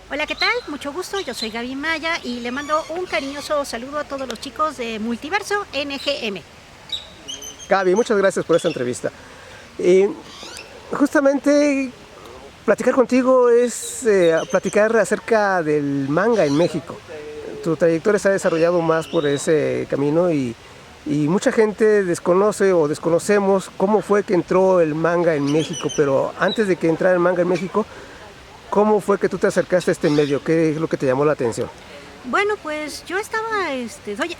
Hola, ¿qué tal? Mucho gusto, yo soy Gaby Maya y le mando un cariñoso saludo a todos los chicos de Multiverso NGM. Gaby, muchas gracias por esta entrevista. Eh, Justamente platicar contigo es platicar acerca del manga en México. Tu trayectoria se ha desarrollado más por ese camino y mucha gente desconoce o desconocemos cómo fue que entró el manga en México, pero antes de que entrara el manga en México, ¿cómo fue que tú te acercaste a este medio? ¿Qué es lo que te llamó la atención? Bueno, pues yo estaba,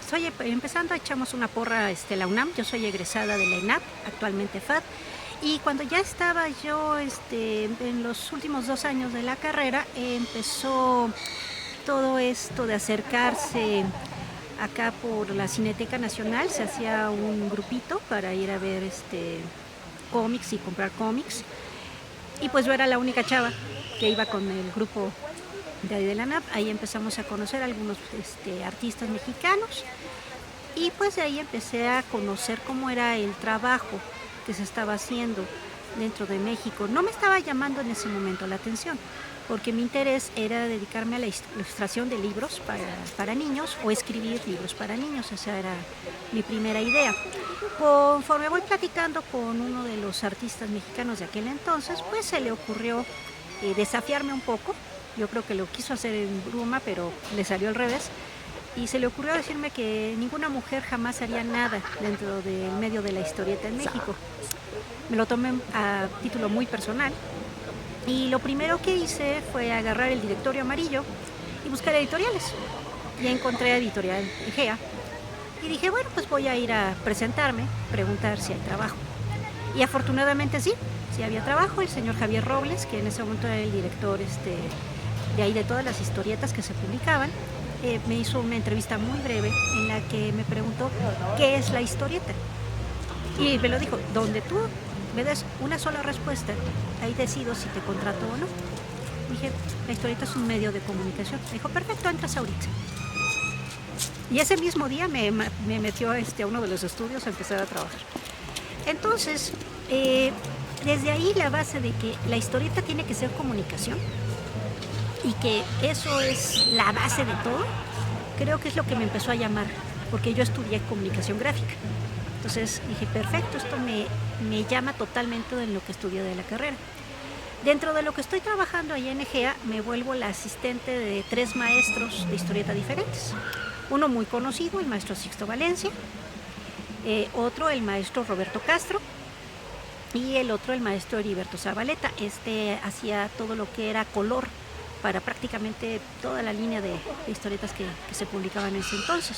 soy empezando, echamos una porra, la UNAM, yo soy egresada de la ENAP, actualmente FAD, y cuando ya estaba yo, en los últimos 2 años de la carrera, empezó todo esto de acercarse acá por la Cineteca Nacional, se hacía un grupito para ir a ver, cómics y comprar cómics. Y pues yo era la única chava que iba con el grupo de ahí de la NAP. Ahí empezamos a conocer a algunos artistas mexicanos y pues de ahí empecé a conocer cómo era el trabajo que se estaba haciendo dentro de México. No me estaba llamando en ese momento la atención, porque mi interés era dedicarme a la ilustración de libros para niños o escribir libros para niños. Esa era mi primera idea. Conforme voy platicando con uno de los artistas mexicanos de aquel entonces, pues se le ocurrió desafiarme un poco. Yo creo que lo quiso hacer en broma, pero le salió al revés. Y se le ocurrió decirme que ninguna mujer jamás haría nada dentro del medio de la historieta en México. Me lo tomé a título muy personal. Y lo primero que hice fue agarrar el directorio amarillo y buscar editoriales. Ya encontré Editorial Egea. Y dije, bueno, pues voy a ir a presentarme, preguntar si hay trabajo. Y afortunadamente sí había trabajo. El señor Javier Robles, que en ese momento era el director de ahí de todas las historietas que se publicaban, me hizo una entrevista muy breve en la que me preguntó qué es la historieta. Y me lo dijo, donde tú me des una sola respuesta, ahí decido si te contrato o no. Dije, la historieta es un medio de comunicación. Me dijo, perfecto, entras ahorita. Y ese mismo día me metió a uno de los estudios a empezar a trabajar. Entonces, desde ahí la base de que la historieta tiene que ser comunicación y que eso es la base de todo, creo que es lo que me empezó a llamar, porque yo estudié comunicación gráfica. Entonces dije, perfecto, esto me llama totalmente de lo que estudié de la carrera. Dentro de lo que estoy trabajando allá en EGEA, me vuelvo la asistente de 3 maestros de historieta diferentes. Uno muy conocido, el maestro Sixto Valencia, otro el maestro Roberto Castro y el otro el maestro Heriberto Zabaleta. Hacía todo lo que era color para prácticamente toda la línea de historietas que se publicaban en ese entonces.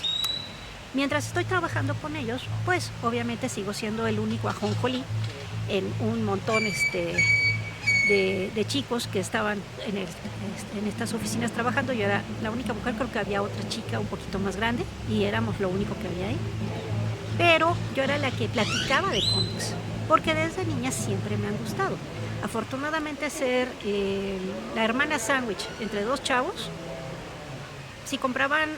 Mientras estoy trabajando con ellos, pues obviamente sigo siendo el único ajonjolí en un montón de chicos que estaban en estas oficinas trabajando. Yo era la única mujer, creo que había otra chica un poquito más grande y éramos lo único que había ahí. Pero yo era la que platicaba de cómics, porque desde niña siempre me han gustado. Afortunadamente ser la hermana sándwich entre 2 chavos, si compraban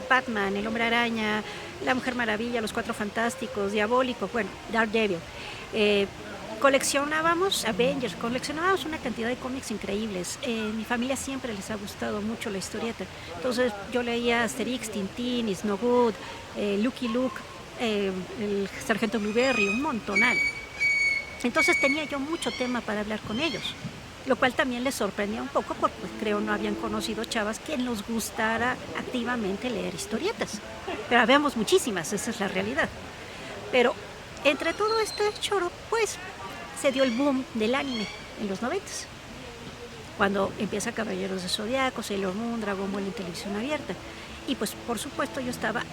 Batman, El Hombre Araña, La Mujer Maravilla, Los Cuatro Fantásticos, Diabólico, bueno, Daredevil, coleccionábamos Avengers, coleccionábamos una cantidad de cómics increíbles. Mi familia siempre les ha gustado mucho la historieta. Entonces yo leía Asterix, Tintín, Is No Good, Lucky Luke, el Sargento Blueberry, un montonal. Entonces tenía yo mucho tema para hablar con ellos, lo cual también les sorprendía un poco porque pues, creo no habían conocido chavas que nos gustara activamente leer historietas. Pero habíamos muchísimas, esa es la realidad. Pero entre todo este choro, pues se dio el boom del anime en los 90s. Cuando empieza Caballeros de Zodiaco, Sailor Moon, Dragon Ball en televisión abierta. Y pues por supuesto yo estaba,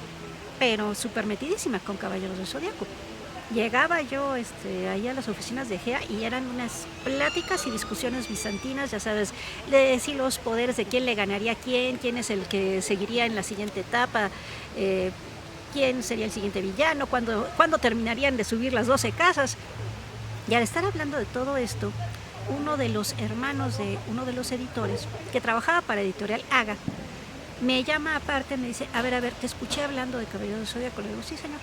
pero súper metidísima con Caballeros de Zodiaco. Llegaba yo ahí a las oficinas de GEA y eran unas pláticas y discusiones bizantinas, ya sabes, de decir los poderes de quién le ganaría a quién es el que seguiría en la siguiente etapa, quién sería el siguiente villano, cuándo terminarían de subir las 12 casas. Y al estar hablando de todo esto, uno de los hermanos de uno de los editores, que trabajaba para Editorial Haga, me llama aparte, me dice, a ver, te escuché hablando de Caballero de Zodiaco. Le digo, sí, señor.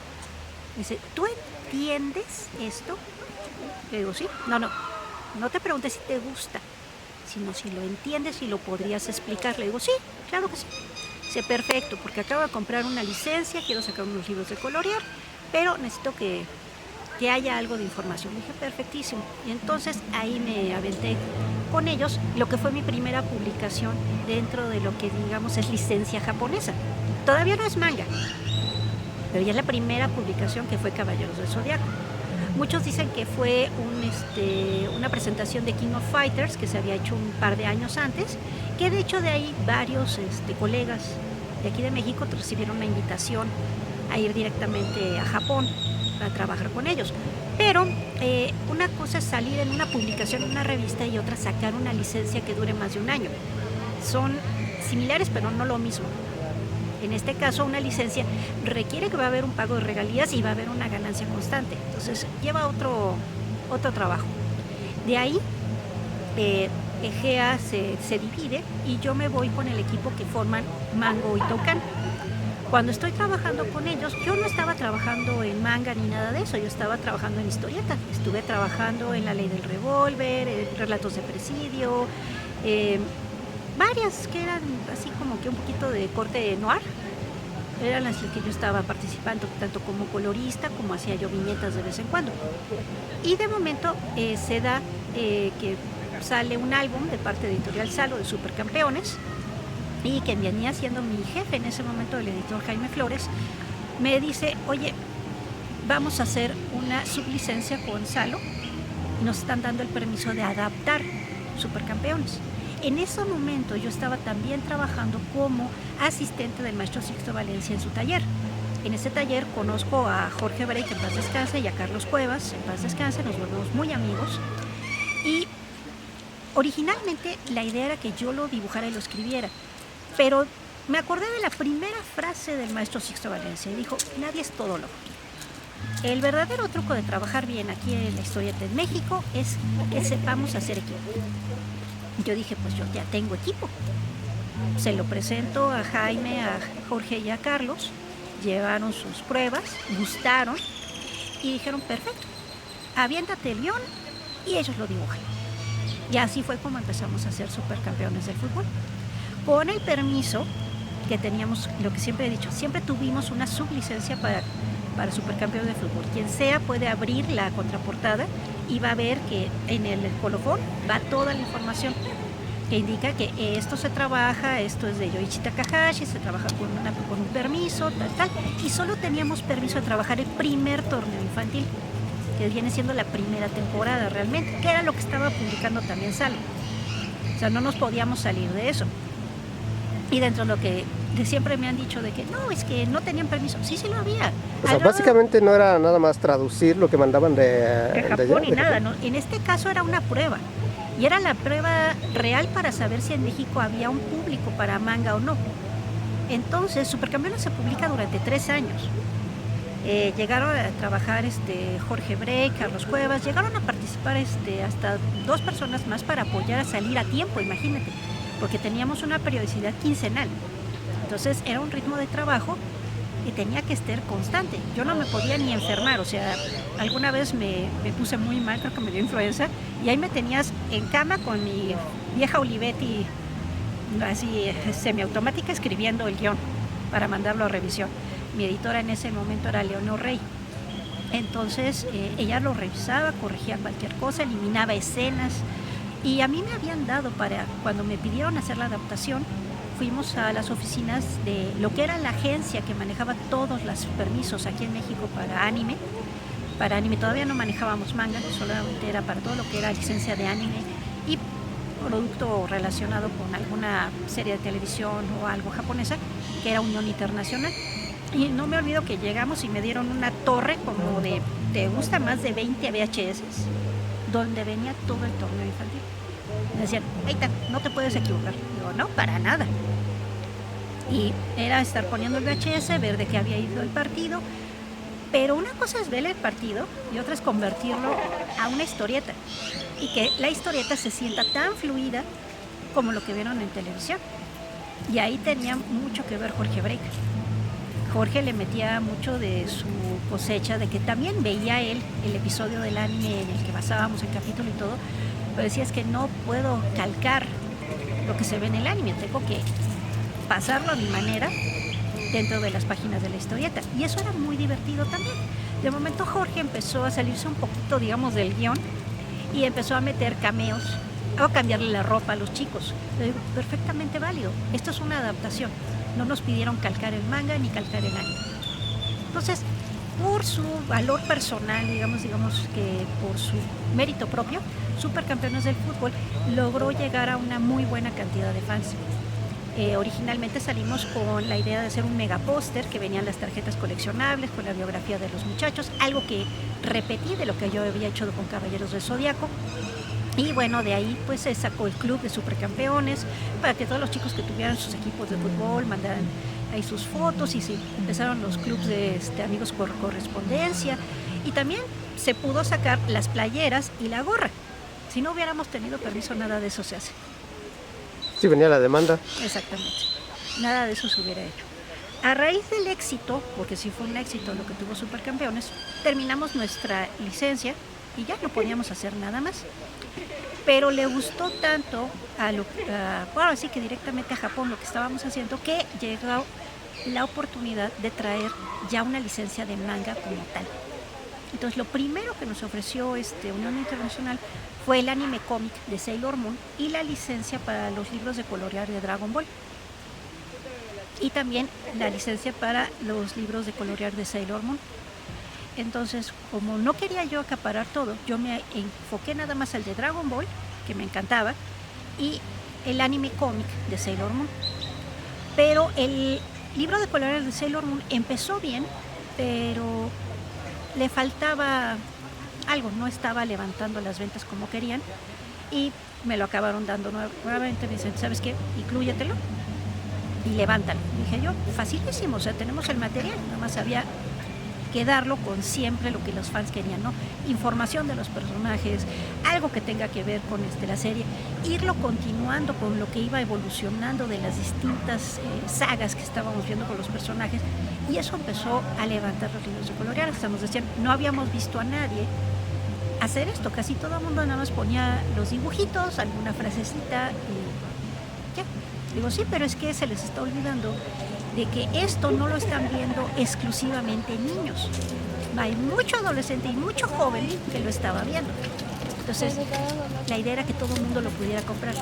Me dice, ¿tú entiendes esto? Le digo, sí. No te preguntes si te gusta, sino si lo entiendes y lo podrías explicar. Le digo, sí, claro que sí. Dice, perfecto, porque acabo de comprar una licencia, quiero sacar unos libros de colorear, pero necesito que haya algo de información. Le dije, perfectísimo. Y entonces ahí me aventé con ellos lo que fue mi primera publicación dentro de lo que digamos es licencia japonesa. Todavía no es manga, pero ya es la primera publicación que fue Caballeros del Zodiaco. Muchos dicen que fue una presentación de King of Fighters que se había hecho un par de años antes, que de hecho de ahí varios colegas de aquí de México recibieron una invitación a ir directamente a Japón a trabajar con ellos. Pero una cosa es salir en una publicación en una revista y otra sacar una licencia que dure más de un año. Son similares pero no lo mismo. En este caso, una licencia requiere que va a haber un pago de regalías y va a haber una ganancia constante. Entonces, lleva otro trabajo. De ahí, Egea se divide y yo me voy con el equipo que forman Mango y Toucan. Cuando estoy trabajando con ellos, yo no estaba trabajando en manga ni nada de eso, yo estaba trabajando en historieta. Estuve trabajando en La Ley del Revólver, en Relatos de Presidio, varias que eran así como que un poquito de corte noir, eran las que yo estaba participando, tanto como colorista como hacía yo viñetas de vez en cuando. Y de momento se da que sale un álbum de parte de Editorial Salo de Supercampeones, y que venía siendo mi jefe en ese momento, el editor Jaime Flores, me dice, oye, vamos a hacer una sublicencia con Salo, nos están dando el permiso de adaptar Supercampeones. En ese momento yo estaba también trabajando como asistente del maestro Sixto Valencia en su taller. En ese taller conozco a Jorge Brey, que en paz descanse, y a Carlos Cuevas, en paz descanse, nos volvemos muy amigos. Y originalmente la idea era que yo lo dibujara y lo escribiera, pero me acordé de la primera frase del maestro Sixto Valencia y dijo, nadie es todólogo. El verdadero truco de trabajar bien aquí en la historieta en México es que sepamos hacer equipo. Yo dije, pues yo ya tengo equipo. Se lo presento a Jaime, a Jorge y a Carlos. Llevaron sus pruebas, gustaron y dijeron, perfecto, aviéntate el guión y ellos lo dibujan. Y así fue como empezamos a ser Supercampeones del fútbol. Con el permiso que teníamos, lo que siempre he dicho, siempre tuvimos una sublicencia para Supercampeones de fútbol. Quien sea puede abrir la contraportada y va a ver que en el colofón va toda la información que indica que esto se trabaja, esto es de Yoichi Takahashi, se trabaja con un permiso, tal. Y solo teníamos permiso de trabajar el primer torneo infantil, que viene siendo la primera temporada realmente, que era lo que estaba publicando también Salo. O sea, no nos podíamos salir de eso. Y dentro de lo que siempre me han dicho de que no, es que no tenían permiso. Sí, sí lo había. O sea, básicamente no era nada más traducir lo que mandaban de Japón allá, y nada, ¿no? En este caso era una prueba. Y era la prueba real para saber si en México había un público para manga o no. Entonces, Supercampeones se publica durante 3 años. Llegaron a trabajar Jorge Brey, Carlos Cuevas, llegaron a participar hasta 2 personas más para apoyar a salir a tiempo, imagínate, porque teníamos una periodicidad quincenal. Entonces era un ritmo de trabajo que tenía que estar constante. Yo no me podía ni enfermar, o sea, alguna vez me puse muy mal, creo que me dio influenza, y ahí me tenías en cama con mi vieja Olivetti, así semiautomática, escribiendo el guión para mandarlo a revisión. Mi editora en ese momento era Leonor Rey. Entonces ella lo revisaba, corregía cualquier cosa, eliminaba escenas, y a mí me habían dado cuando me pidieron hacer la adaptación, fuimos a las oficinas de lo que era la agencia que manejaba todos los permisos aquí en México para anime. Para anime todavía no manejábamos manga, solamente era para todo lo que era licencia de anime y producto relacionado con alguna serie de televisión o algo japonesa, que era Unión Internacional. Y no me olvido que llegamos y me dieron una torre como de, ¿te gusta?, más de 20 VHS, donde venía todo el torneo infantil. Me decían, ahí está, no te puedes equivocar. Digo, no, para nada. Y era estar poniendo el VHS, ver de qué había ido el partido. Pero una cosa es ver el partido y otra es convertirlo a una historieta. Y que la historieta se sienta tan fluida como lo que vieron en televisión. Y ahí tenía mucho que ver Jorge Break. Jorge le metía mucho de su cosecha, de que también veía él el episodio del anime en el que basábamos el capítulo y todo, pero decía es que no puedo calcar lo que se ve en el anime, tengo que pasarlo a mi manera dentro de las páginas de la historieta. Y eso era muy divertido también. De momento Jorge empezó a salirse un poquito, digamos, del guión y empezó a meter cameos o cambiarle la ropa a los chicos. Le digo, perfectamente válido. Esto es una adaptación. No nos pidieron calcar el manga ni calcar el anime. Entonces, por su valor personal, digamos que por su mérito propio, Supercampeones del Fútbol logró llegar a una muy buena cantidad de fans. Originalmente salimos con la idea de hacer un megapóster que venían las tarjetas coleccionables con la biografía de los muchachos, algo que repetí de lo que yo había hecho con Caballeros del Zodiaco. Y bueno, de ahí pues se sacó el club de Supercampeones para que todos los chicos que tuvieran sus equipos de fútbol mandaran ahí sus fotos, y se empezaron los clubes de amigos por correspondencia, y también se pudo sacar las playeras y la gorra. Si no hubiéramos tenido permiso, nada de eso se hace. Sí, venía la demanda. Exactamente, nada de eso se hubiera hecho. A raíz del éxito, porque sí fue un éxito lo que tuvo Supercampeones, terminamos nuestra licencia y ya no podíamos hacer nada más. Pero le gustó tanto bueno, así que directamente a Japón lo que estábamos haciendo, que llegó la oportunidad de traer ya una licencia de manga como tal. Entonces lo primero que nos ofreció Unión Internacional fue el anime cómic de Sailor Moon y la licencia para los libros de colorear de Dragon Ball. Y también la licencia para los libros de colorear de Sailor Moon. Entonces, como no quería yo acaparar todo, yo me enfoqué nada más al de Dragon Ball, que me encantaba, y el anime cómic de Sailor Moon. Pero el libro de colorear de Sailor Moon empezó bien, pero le faltaba algo, no estaba levantando las ventas como querían, y me lo acabaron dando nuevamente. Me dicen, ¿sabes qué? Inclúyetelo y levántalo. Dije yo, facilísimo, o sea, tenemos el material, nada más había que darlo con siempre lo que los fans querían, ¿no? Información de los personajes, algo que tenga que ver con la serie, irlo continuando con lo que iba evolucionando de las distintas sagas que estábamos viendo con los personajes, y eso empezó a levantar los libros de colorear. Hasta nos decían, no habíamos visto a nadie hacer esto, casi todo el mundo nada más ponía los dibujitos, alguna frasecita y ya. Digo, sí, pero es que se les está olvidando de que esto no lo están viendo exclusivamente niños. Hay mucho adolescente y mucho joven que lo estaba viendo. Entonces, la idea era que todo el mundo lo pudiera comprar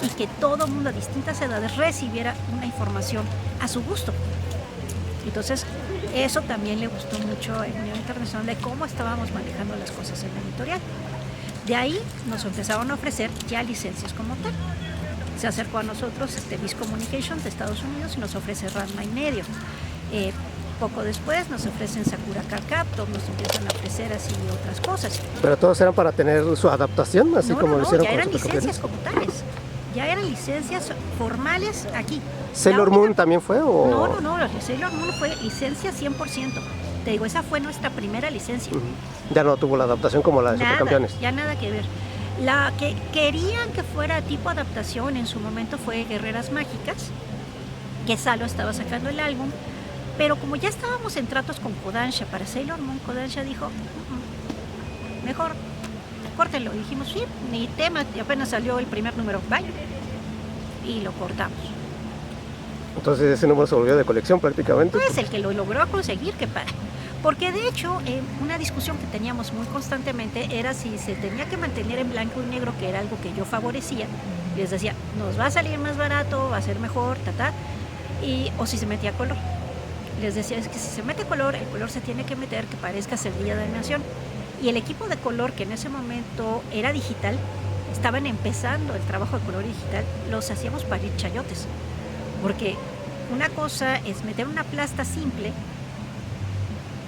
y que todo el mundo a distintas edades recibiera una información a su gusto. Entonces, eso también le gustó mucho a Unión Internacional de cómo estábamos manejando las cosas en la editorial. De ahí nos empezaron a ofrecer ya licencias como tal. Se acercó a nosotros Viz Communications de Estados Unidos y nos ofrece Ranma y medio. Poco después nos ofrecen Sakura Card Captor, nos empiezan a ofrecer así otras cosas. Pero todos eran para tener su adaptación, así como lo hicieron ya con eran Supercampeones. licencias como tales. Ya eran licencias formales aquí. ¿Sailor Moon también fue? ¿O? No, Sailor Moon fue licencia 100%. Te digo, esa fue nuestra primera licencia. Ya no tuvo la adaptación como la de Nada, Supercampeones. ya nada que ver. La que querían que fuera tipo adaptación en su momento fue Guerreras Mágicas, que Salo estaba sacando el álbum, pero como ya estábamos en tratos con Kodansha para Sailor Moon, Kodansha dijo, mejor córtenlo. Y dijimos, sí, ni tema, y apenas salió el primer número, bye, y lo cortamos. Entonces ese número se volvió de colección prácticamente. Pues el que lo logró conseguir, qué padre. Porque de hecho, una discusión que teníamos muy constantemente era si se tenía que mantener en blanco y negro, que era algo que yo favorecía. Les decía, nos va a salir más barato, va a ser mejor, o si se metía color. Les decía, es que si se mete color, el color se tiene que meter que parezca ser día de animación. Y el equipo de color, que en ese momento era digital, estaban empezando el trabajo de color digital, los hacíamos parir chayotes. Porque una cosa es meter una plasta simple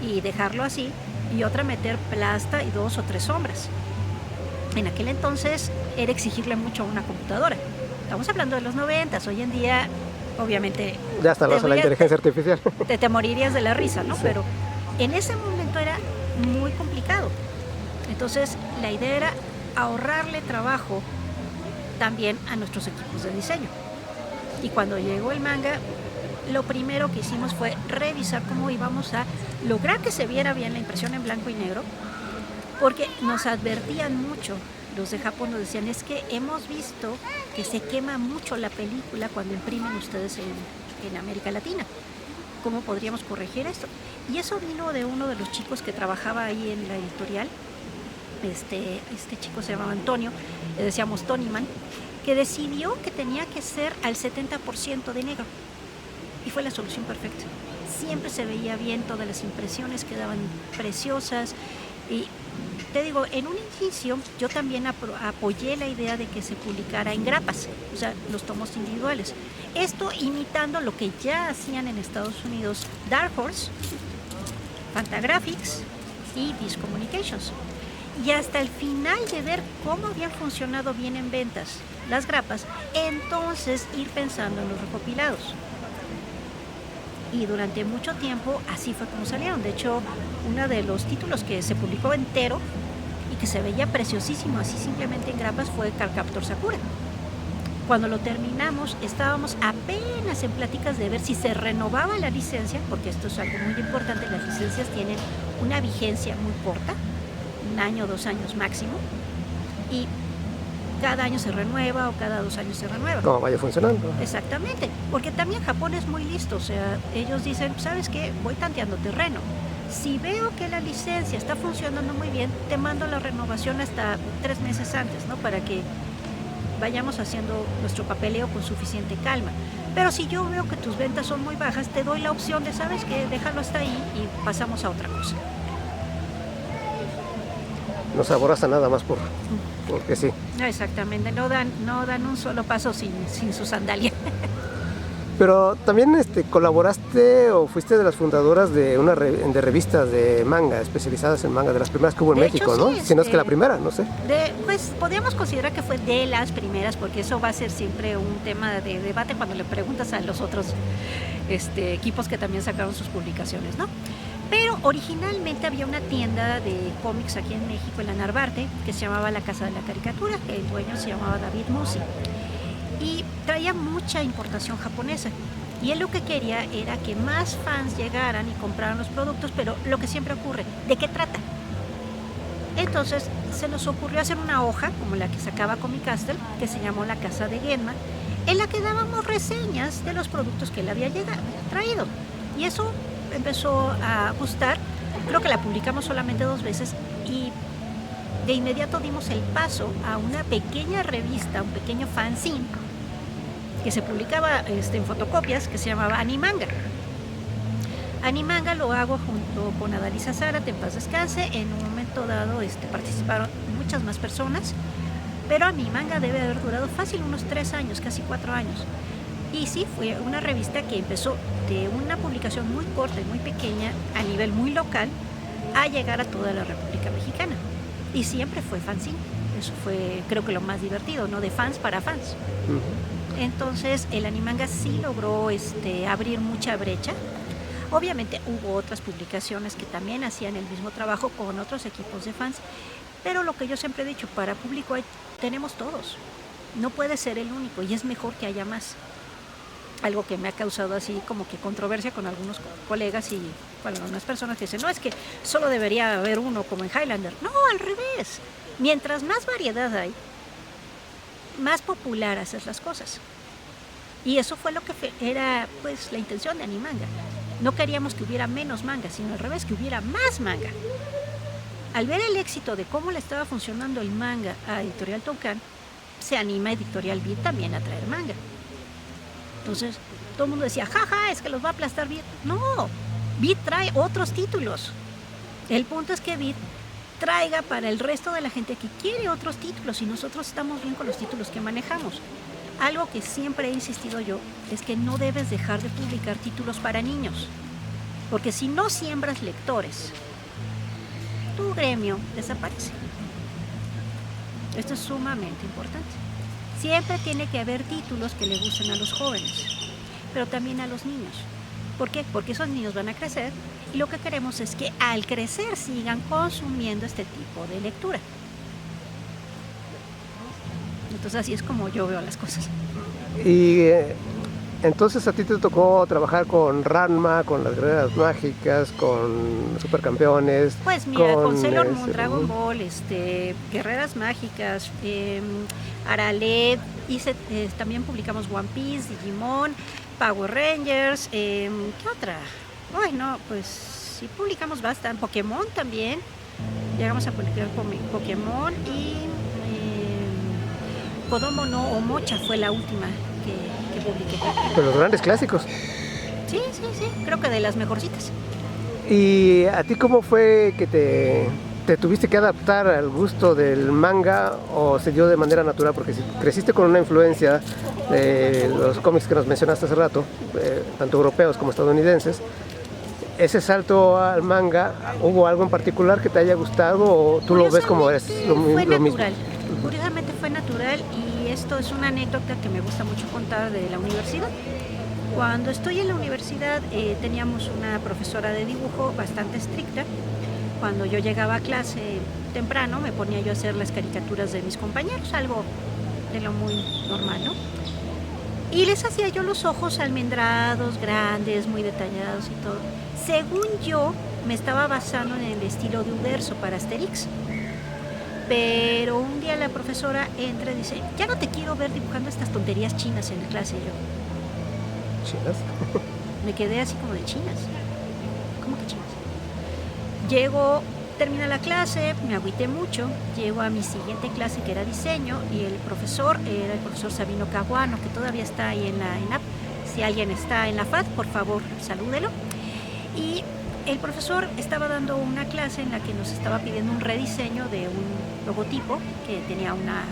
y dejarlo así, y otra meter plasta y 2 o 3 sombras. En aquel entonces era exigirle mucho a una computadora. Estamos hablando de los 90, hoy en día obviamente ya está la inteligencia artificial. Te morirías de la risa, ¿no? Sí. Pero en ese momento era muy complicado. Entonces la idea era ahorrarle trabajo también a nuestros equipos de diseño. Y cuando llegó el manga, lo primero que hicimos fue revisar cómo íbamos a lograr que se viera bien la impresión en blanco y negro, porque nos advertían mucho los de Japón nos decían, es que hemos visto que se quema mucho la película cuando imprimen ustedes en América Latina. ¿Cómo podríamos corregir esto? Y eso vino de uno de los chicos que trabajaba ahí en la editorial. Este chico se llamaba Antonio, le decíamos Tonyman, que decidió que tenía que ser al 70% de negro. Y fue la solución perfecta. Siempre se veía bien, todas las impresiones quedaban preciosas. Y te digo, en un inicio yo también apoyé la idea de que se publicara en grapas, o sea, los tomos individuales. Esto imitando lo que ya hacían en Estados Unidos Dark Horse, Fantagraphics y Viz Communications. Y hasta el final de ver cómo habían funcionado bien en ventas las grapas, entonces ir pensando en los recopilados. Y durante mucho tiempo así fue como salieron. De hecho, uno de los títulos que se publicó entero y que se veía preciosísimo así simplemente en grapas fue Cardcaptor Sakura. Cuando lo terminamos estábamos apenas en pláticas de ver si se renovaba la licencia, porque esto es algo muy importante, las licencias tienen una vigencia muy corta, 1 año, 2 años máximo, y cada año se renueva o cada 2 años se renueva. Como vaya funcionando. Exactamente, porque también Japón es muy listo, o sea, ellos dicen, ¿sabes qué? Voy tanteando terreno. Si veo que la licencia está funcionando muy bien, te mando la renovación hasta 3 meses antes, ¿no? Para que vayamos haciendo nuestro papeleo con suficiente calma. Pero si yo veo que tus ventas son muy bajas, te doy la opción de, ¿sabes qué? Déjalo hasta ahí y pasamos a otra cosa. No se aboraza nada más porque sí. Exactamente, no dan un solo paso sin su sandalia. Pero también colaboraste o fuiste de las fundadoras de de revistas de manga, especializadas en manga, de las primeras que hubo en México, hecho, ¿no? sí, Si no es que la primera, no sé. Pues podríamos considerar que fue de las primeras, porque eso va a ser siempre un tema de debate cuando le preguntas a los otros equipos que también sacaron sus publicaciones, ¿no? Pero originalmente había una tienda de cómics aquí en México, en la Narvarte, que se llamaba La Casa de la Caricatura, que el dueño se llamaba David Musi, y traía mucha importación japonesa. Y él lo que quería era que más fans llegaran y compraran los productos, pero lo que siempre ocurre, ¿de qué trata? Entonces se nos ocurrió hacer una hoja, como la que sacaba Comic Castle, que se llamó La Casa de Genma, en la que dábamos reseñas de los productos que él había traído. Y eso empezó a gustar. Creo que la publicamos solamente 2 veces y de inmediato dimos el paso a una pequeña revista, un pequeño fanzine que se publicaba en fotocopias, que se llamaba Animanga. Animanga lo hago junto con Adalisa Zárate, en paz descanse. En un momento dado participaron muchas más personas, pero Animanga debe haber durado fácil unos 3 años, casi 4 años. Y sí, fue una revista que empezó de una publicación muy corta y muy pequeña, a nivel muy local, a llegar a toda la República Mexicana. Y siempre fue fanzine. Eso fue, creo que lo más divertido, ¿no? De fans para fans. Uh-huh. Entonces, el Animanga sí logró abrir mucha brecha. Obviamente hubo otras publicaciones que también hacían el mismo trabajo con otros equipos de fans, pero lo que yo siempre he dicho, para público tenemos todos. No puede ser el único y es mejor que haya más. Algo que me ha causado así como que controversia con algunos colegas y bueno, unas personas que dicen, no, es que solo debería haber uno como en Highlander. No, al revés. Mientras más variedad hay, más popular haces las cosas. Y eso fue lo que era pues la intención de Animanga. No queríamos que hubiera menos manga, sino al revés, que hubiera más manga. Al ver el éxito de cómo le estaba funcionando el manga a Editorial Tonkam, se anima Editorial Beat también a traer manga. Entonces, todo el mundo decía, jaja, es que los va a aplastar Beat. No, Beat trae otros títulos. El punto es que Beat traiga para el resto de la gente que quiere otros títulos y nosotros estamos bien con los títulos que manejamos. Algo que siempre he insistido yo es que no debes dejar de publicar títulos para niños, porque si no siembras lectores, tu gremio desaparece. Esto es sumamente importante. Siempre tiene que haber títulos que le gusten a los jóvenes, pero también a los niños. ¿Por qué? Porque esos niños van a crecer y lo que queremos es que al crecer sigan consumiendo este tipo de lectura. Entonces así es como yo veo las cosas. Y Entonces a ti te tocó trabajar con Ranma, con las guerreras mágicas, con supercampeones. Pues mira, con Sailor Moon, ese, Dragon Ball, Guerreras Mágicas, Arale, también publicamos One Piece, Digimon, Power Rangers, ¿qué otra? Ay, no, pues sí publicamos bastante, Pokémon también, llegamos a publicar Pokémon y Kodomo no Omocha fue la última que publiqué. Pero los grandes clásicos. Sí, creo que de las mejorcitas. ¿Y a ti cómo fue que te tuviste que adaptar al gusto del manga o se dio de manera natural? Porque si creciste con una influencia de los cómics que nos mencionaste hace rato, tanto europeos como estadounidenses, ese salto al manga, ¿hubo algo en particular que te haya gustado o tú lo ves como es lo mismo? Curiosamente fue natural y esto es una anécdota que me gusta mucho contar de la universidad. Cuando estoy en la universidad teníamos una profesora de dibujo bastante estricta. Cuando yo llegaba a clase temprano me ponía yo a hacer las caricaturas de mis compañeros, algo de lo muy normal, ¿no? Y les hacía yo los ojos almendrados, grandes, muy detallados y todo. Según yo, me estaba basando en el estilo de Uderzo para Asterix. Pero un día la profesora entra y dice, ya no te quiero ver dibujando estas tonterías chinas en la clase. Y yo, ¿Chinas? me quedé así como de chinas. ¿Cómo que chinas? Llego, termina la clase, me agüité mucho, llego a mi siguiente clase que era diseño y el profesor era el profesor Sabino Caguano, que todavía está ahí en la ENAP. Si alguien está en la FAD, por favor, salúdelo. Y el profesor estaba dando una clase en la que nos estaba pidiendo un rediseño de un logotipo que tenía una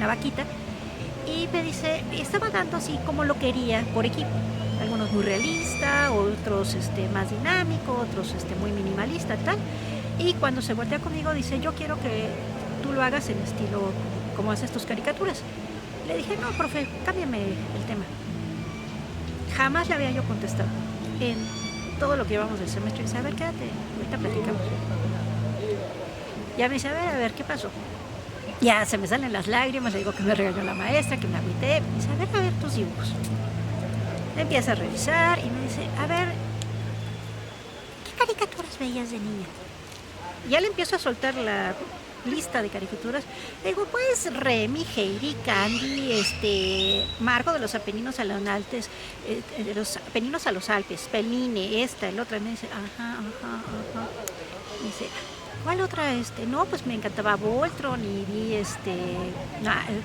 vaquita y me dice, estaba dando así como lo quería por equipo, algunos muy realista, otros más dinámico, otros muy minimalista, tal. Y cuando se voltea conmigo dice, yo quiero que tú lo hagas en estilo como haces tus caricaturas. Le dije, no, profe, cámbiame el tema. Jamás le había yo contestado en todo lo que llevamos del semestre. Y dice, a ver, quédate, ahorita platicamos. Ya me dice, a ver, ¿qué pasó? Ya se me salen las lágrimas, le digo que me regañó la maestra, que me agüité. Me dice, a ver tus dibujos. Empieza a revisar y me dice, a ver, ¿qué caricaturas veías de niña? Ya le empiezo a soltar la lista de caricaturas. Le digo, pues Remy, Heidi, Candy, Marco de los Apeninos a los Alpes, de los Apeninos a los Alpes, Peline, el otra. Me dice, ajá. Me dice, ¿cuál otra? No, pues me encantaba Voltron y vi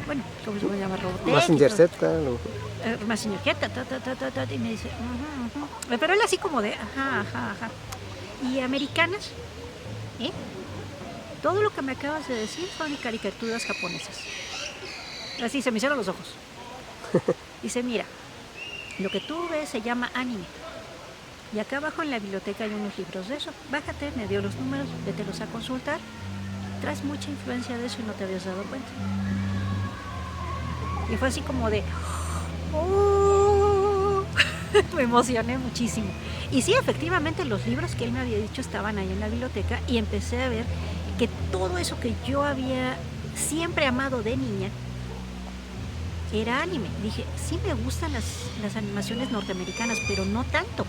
bueno, ¿cómo se llama? Robotech. Mazinger Z. Mazinger Z, y me dice, pero él así como de, ajá. ¿Y americanas? Todo lo que me acabas de decir son caricaturas japonesas. Así se me hicieron los ojos. Dice, mira, lo que tú ves se llama anime. Y acá abajo en la biblioteca hay unos libros de eso. Bájate, me dio los números, vételos a consultar. Traes mucha influencia de eso y no te habías dado cuenta. Y fue así como de, ¡oh! Me emocioné muchísimo. Y sí, efectivamente los libros que él me había dicho estaban ahí en la biblioteca y empecé a ver que todo eso que yo había siempre amado de niña era anime. Dije, sí me gustan las animaciones norteamericanas, pero no tanto.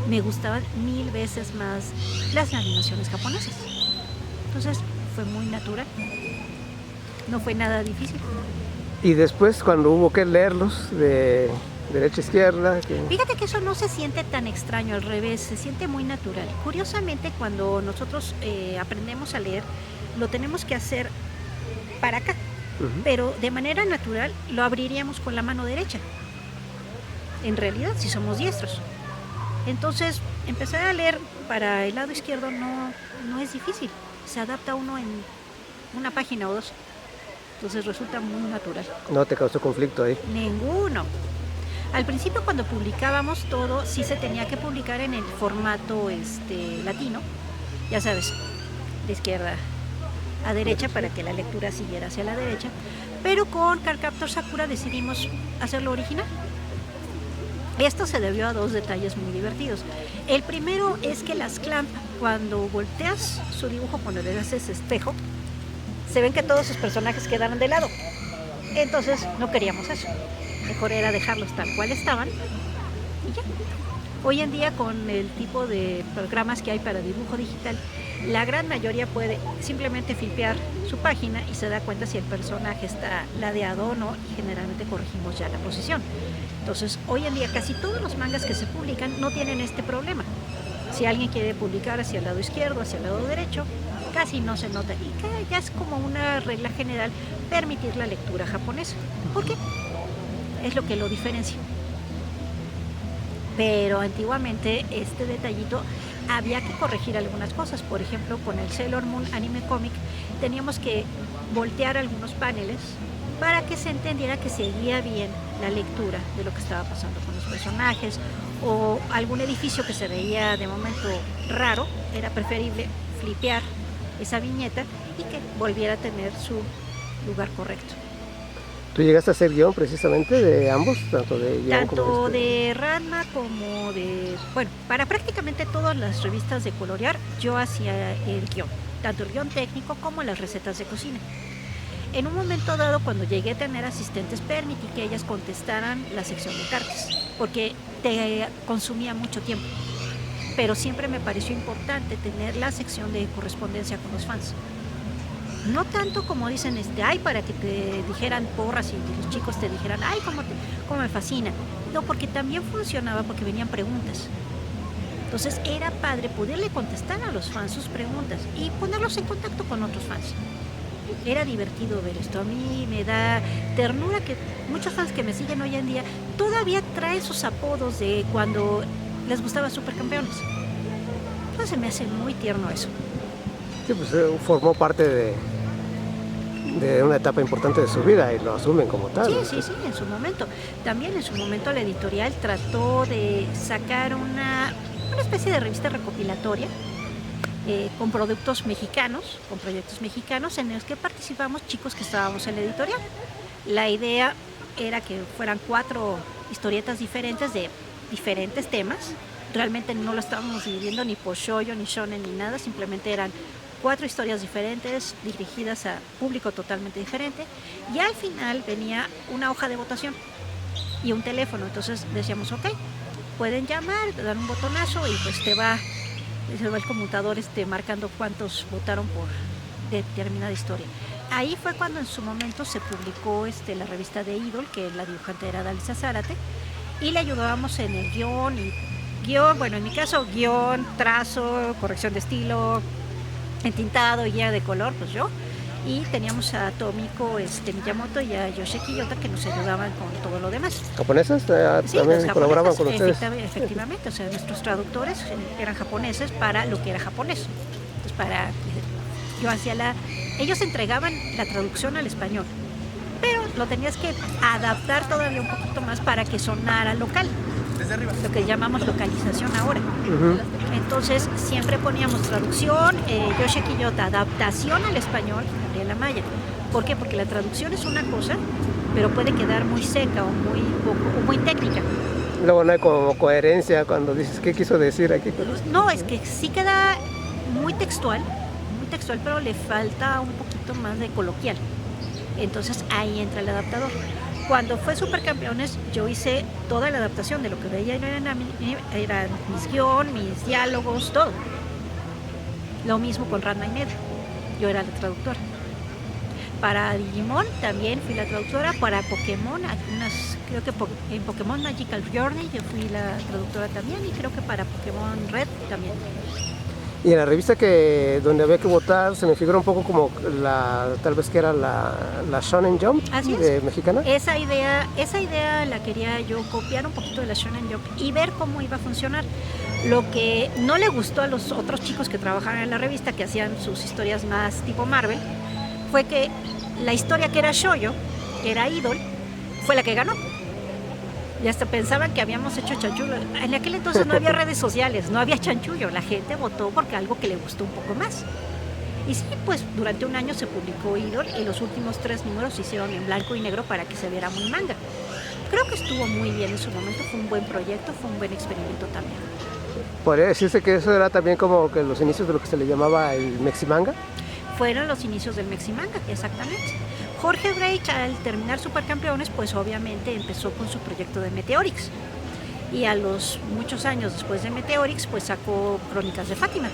Me gustaban 1000 veces más las animaciones japonesas. Entonces fue muy natural. No fue nada difícil. Y después cuando hubo que leerlos de derecha a izquierda. Fíjate que eso no se siente tan extraño, al revés, se siente muy natural. Curiosamente, cuando nosotros aprendemos a leer, lo tenemos que hacer para acá, pero de manera natural lo abriríamos con la mano derecha, en realidad, si somos diestros. Entonces, empezar a leer para el lado izquierdo no es difícil, se adapta uno en una página o dos, entonces resulta muy natural. ¿No te causó conflicto ahí? Ninguno. Al principio cuando publicábamos todo, sí se tenía que publicar en el formato latino, ya sabes, de izquierda a derecha para que la lectura siguiera hacia la derecha, pero con Cardcaptor Sakura decidimos hacerlo original. Esto se debió a dos detalles muy divertidos. El primero es que las Clamp, cuando volteas su dibujo, cuando le haces espejo, se ven que todos sus personajes quedaron de lado. Entonces no queríamos eso. mejor era dejarlos tal cual estaban y ya. Hoy en día, con el tipo de programas que hay para dibujo digital, la gran mayoría puede simplemente flipear su página y se da cuenta si el personaje está ladeado o no, y generalmente corregimos ya la posición. Entonces, hoy en día casi todos los mangas que se publican no tienen este problema. Si alguien quiere publicar hacia el lado izquierdo, hacia el lado derecho, casi no se nota, y que ya es como una regla general permitir la lectura japonesa. ¿Por qué? Es lo que lo diferencia. Pero antiguamente este detallito había que corregir algunas cosas. Por ejemplo, con el Sailor Moon Anime Comic teníamos que voltear algunos paneles para que se entendiera que seguía bien la lectura de lo que estaba pasando con los personajes, o algún edificio que se veía de momento raro, era preferible flipear esa viñeta y que volviera a tener su lugar correcto. ¿Tú llegaste a hacer guión precisamente de ambos? Tanto de guión Tanto como de Ranma como de... Bueno, para prácticamente todas las revistas de colorear yo hacía el guión, tanto el guión técnico como las recetas de cocina. En un momento dado, cuando llegué a tener asistentes, permití que ellas contestaran la sección de cartas, porque te consumía mucho tiempo. Pero siempre me pareció importante tener la sección de correspondencia con los fans. No tanto como dicen, ay, para que te dijeran porras y los chicos te dijeran, ay, cómo me fascina. No, porque también funcionaba porque venían preguntas. Entonces era padre poderle contestar a los fans sus preguntas y ponerlos en contacto con otros fans. Era divertido ver esto. A mí me da ternura que muchos fans que me siguen hoy en día todavía traen sus apodos de cuando les gustaba Supercampeones. Entonces me hace muy tierno eso. Sí, pues formó parte de una etapa importante de su vida y lo asumen como tal. Sí, en su momento. También en su momento la editorial trató de sacar una especie de revista recopilatoria con productos mexicanos, con proyectos mexicanos en los que participamos chicos que estábamos en la editorial. La idea era que fueran 4 historietas diferentes de diferentes temas. Realmente no lo estábamos dividiendo ni por shoujo, ni shonen, ni nada, simplemente eran 4 historias diferentes dirigidas a público totalmente diferente, y al final venía una hoja de votación y un teléfono. Entonces decíamos, ok, pueden llamar, te dan un botonazo y pues se va el conmutador marcando cuántos votaron por determinada historia. Ahí fue cuando en su momento se publicó la revista de Idol, que la dibujante era Dalisa Zárate, y le ayudábamos en el guión, bueno, en mi caso guión, trazo, corrección de estilo, entintado y guía de color, pues yo, y teníamos a Tomiko Miyamoto y a Yoshiki Kiyota que nos ayudaban con todo lo demás. ¿Japonesas? Sí, también colaboraban con ustedes. Efectivamente, o sea, nuestros traductores eran japoneses para lo que era japonés. Entonces, yo hacía ellos entregaban la traducción al español, pero lo tenías que adaptar todavía un poquito más para que sonara local, lo que llamamos localización ahora. Entonces siempre poníamos traducción, Yoshiki Kiyota, adaptación al español, Gabriela Maya. ¿Por qué? Porque la traducción es una cosa, pero puede quedar muy seca o muy técnica. Luego no hay como coherencia cuando dices qué quiso decir aquí. No, es que sí queda muy textual, pero le falta un poquito más de coloquial. Entonces ahí entra el adaptador. Cuando fue Supercampeones, yo hice toda la adaptación de lo que veía eran mis guión, mis diálogos, todo. Lo mismo con Ranma y Medio. Yo era la traductora. Para Digimon también fui la traductora. Para Pokémon, creo que en Pokémon Magical Journey yo fui la traductora también, y creo que para Pokémon Red también. Y en la revista donde había que votar, se me figura un poco como tal vez que era la Shonen Jump mexicana. Esa idea la quería yo copiar un poquito de la Shonen Jump y ver cómo iba a funcionar. Lo que no le gustó a los otros chicos que trabajaban en la revista, que hacían sus historias más tipo Marvel, fue que la historia que era shoujo, que era Idol, fue la que ganó. Y hasta pensaban que habíamos hecho chanchullo. En aquel entonces no había redes sociales, no había chanchullo. La gente votó porque algo que le gustó un poco más. Y sí, pues durante un año se publicó Idol y los últimos 3 números se hicieron en blanco y negro para que se viera muy manga. Creo que estuvo muy bien en su momento, fue un buen proyecto, fue un buen experimento también. ¿Podría decirse que eso era también como que los inicios de lo que se le llamaba el Meximanga? Fueron los inicios del Meximanga, exactamente. Jorge Brecht, al terminar Supercampeones, pues obviamente empezó con su proyecto de Meteorix. Y a los muchos años después de Meteorix, pues sacó Crónicas de Fátima.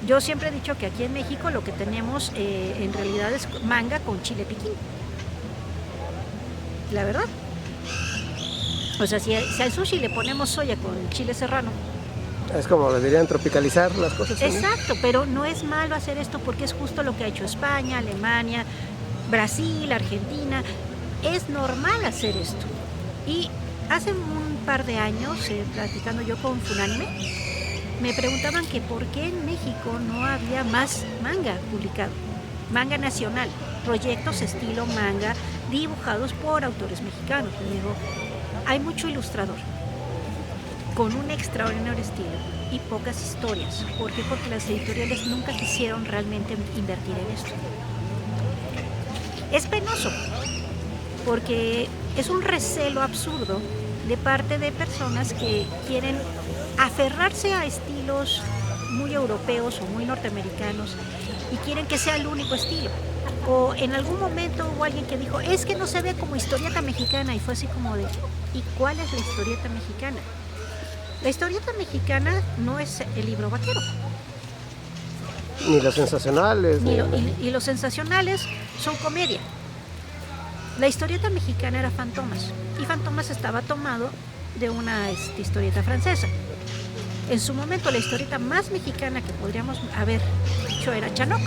Yo siempre he dicho que aquí en México lo que tenemos en realidad es manga con chile piquín. La verdad. O sea, si al sushi le ponemos soya con chile serrano. Es como deberían tropicalizar las cosas. Exacto, pero no es malo hacer esto porque es justo lo que ha hecho España, Alemania, Brasil, Argentina. Es normal hacer esto. Y hace un par de años, platicando yo con Funanime, me preguntaban que por qué en México no había más manga publicado, manga nacional, proyectos estilo manga dibujados por autores mexicanos. Le digo, hay mucho ilustrador con un extraordinario estilo y pocas historias. ¿Por qué? Porque las editoriales nunca quisieron realmente invertir en esto. Es penoso, porque es un recelo absurdo de parte de personas que quieren aferrarse a estilos muy europeos o muy norteamericanos y quieren que sea el único estilo. O en algún momento hubo alguien que dijo, es que no se ve como historieta mexicana, y fue así como de, ¿y cuál es la historieta mexicana? La historieta mexicana no es el libro vaquero. Ni los sensacionales. Y los sensacionales son comedia. La historieta mexicana era Fantomas, y Fantomas estaba tomado de una historieta francesa. En su momento la historieta más mexicana que podríamos haber hecho era Chanoc.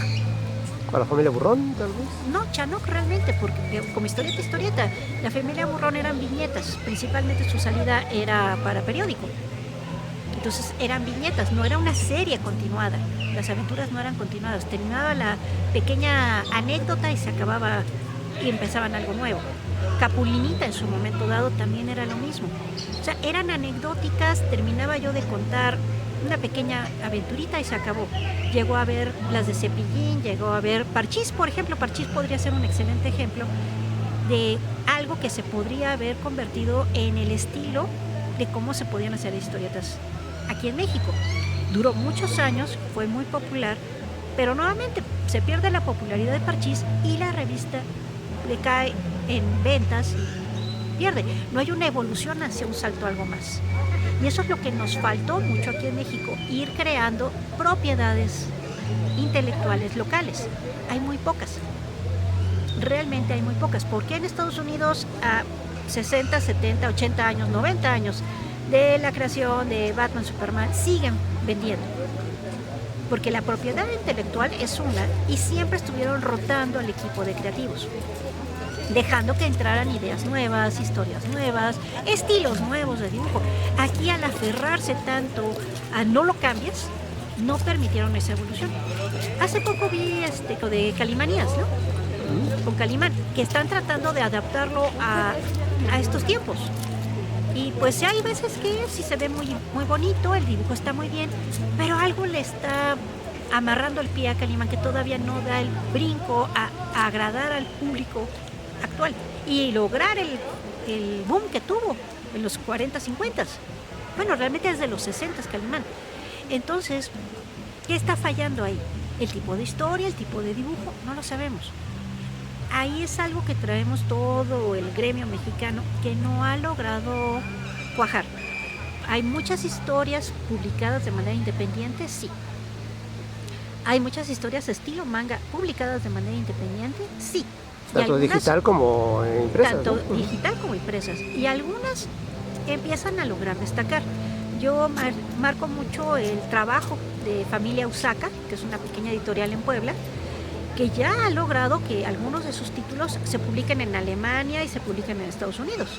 ¿Con la familia Burrón, tal vez? No, Chanoc realmente, porque como historieta, la familia Burrón eran viñetas, principalmente su salida era para periódico. Entonces eran viñetas, no era una serie continuada, las aventuras no eran continuadas, terminaba la pequeña anécdota y se acababa y empezaban algo nuevo. Capulinita en su momento dado también era lo mismo. O sea, eran anecdóticas, terminaba yo de contar una pequeña aventurita y se acabó. Llegó a ver las de Cepillín, llegó a ver Parchís, por ejemplo. Parchís podría ser un excelente ejemplo de algo que se podría haber convertido en el estilo de cómo se podían hacer historietas aquí en México. Duró muchos años, fue muy popular, pero nuevamente se pierde la popularidad de Parchís y la revista decae en ventas y pierde. No hay una evolución hacia un salto a algo más. Y eso es lo que nos faltó mucho aquí en México, ir creando propiedades intelectuales locales. Hay muy pocas. Realmente hay muy pocas. ¿Por qué en Estados Unidos a 60, 70, 80 años, 90 años de la creación de Batman, Superman siguen vendiendo? Porque la propiedad intelectual es una y siempre estuvieron rotando al equipo de creativos, dejando que entraran ideas nuevas, historias nuevas, estilos nuevos de dibujo. Aquí, al aferrarse tanto a no lo cambies, no permitieron esa evolución. Hace poco vi lo de Calimanías, ¿no? Con Calimán, que están tratando de adaptarlo a estos tiempos. Y pues hay veces que sí se ve muy, muy bonito, el dibujo está muy bien, pero algo le está amarrando el pie a Calimán, que todavía no da el brinco a agradar al público actual y lograr el boom que tuvo en los 40, 50. Bueno, realmente desde los 60 Calimán. Entonces, ¿qué está fallando ahí? ¿El tipo de historia, el tipo de dibujo? No lo sabemos. Ahí es algo que traemos todo el gremio mexicano que no ha logrado cuajar. Hay muchas historias publicadas de manera independiente, sí. Hay muchas historias estilo manga publicadas de manera independiente, sí. Tanto digital como impresas. Tanto digital como impresas. Y algunas empiezan a lograr destacar. Yo marco mucho el trabajo de Familia Usaka, que es una pequeña editorial en Puebla, que ya ha logrado que algunos de sus títulos se publiquen en Alemania y se publiquen en Estados Unidos.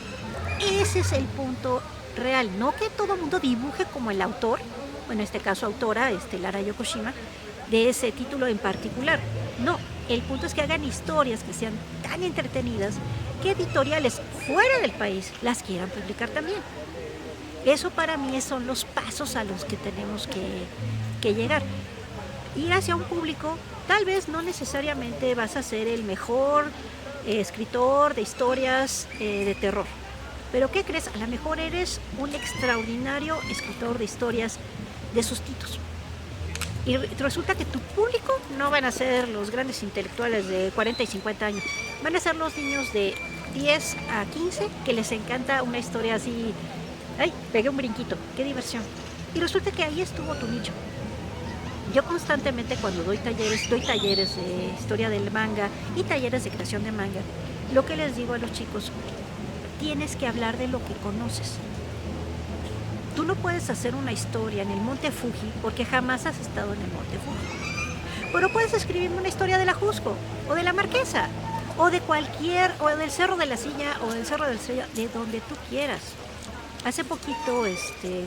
Ese es el punto real, no que todo el mundo dibuje como el autor, bueno, en este caso autora, Lara Yokoshima, de ese título en particular. No, el punto es que hagan historias que sean tan entretenidas que editoriales fuera del país las quieran publicar también. Eso para mí son los pasos a los que tenemos que llegar. Ir hacia un público, tal vez no necesariamente vas a ser el mejor escritor de historias de terror, pero ¿qué crees? A lo mejor eres un extraordinario escritor de historias de sustitos. Y resulta que tu público no van a ser los grandes intelectuales de 40 y 50 años, van a ser los niños de 10 a 15 que les encanta una historia así. ¡Ay! Pegué un brinquito, qué diversión. Y resulta que ahí estuvo tu nicho. Yo constantemente cuando doy talleres de historia del manga y talleres de creación de manga, lo que les digo a los chicos, tienes que hablar de lo que conoces. Tú no puedes hacer una historia en el Monte Fuji porque jamás has estado en el Monte Fuji. Pero puedes escribirme una historia de la Jusco, o de la Marquesa, o de cualquier, o del Cerro de la Silla, o del Cerro de la Estrella, de donde tú quieras. Hace poquito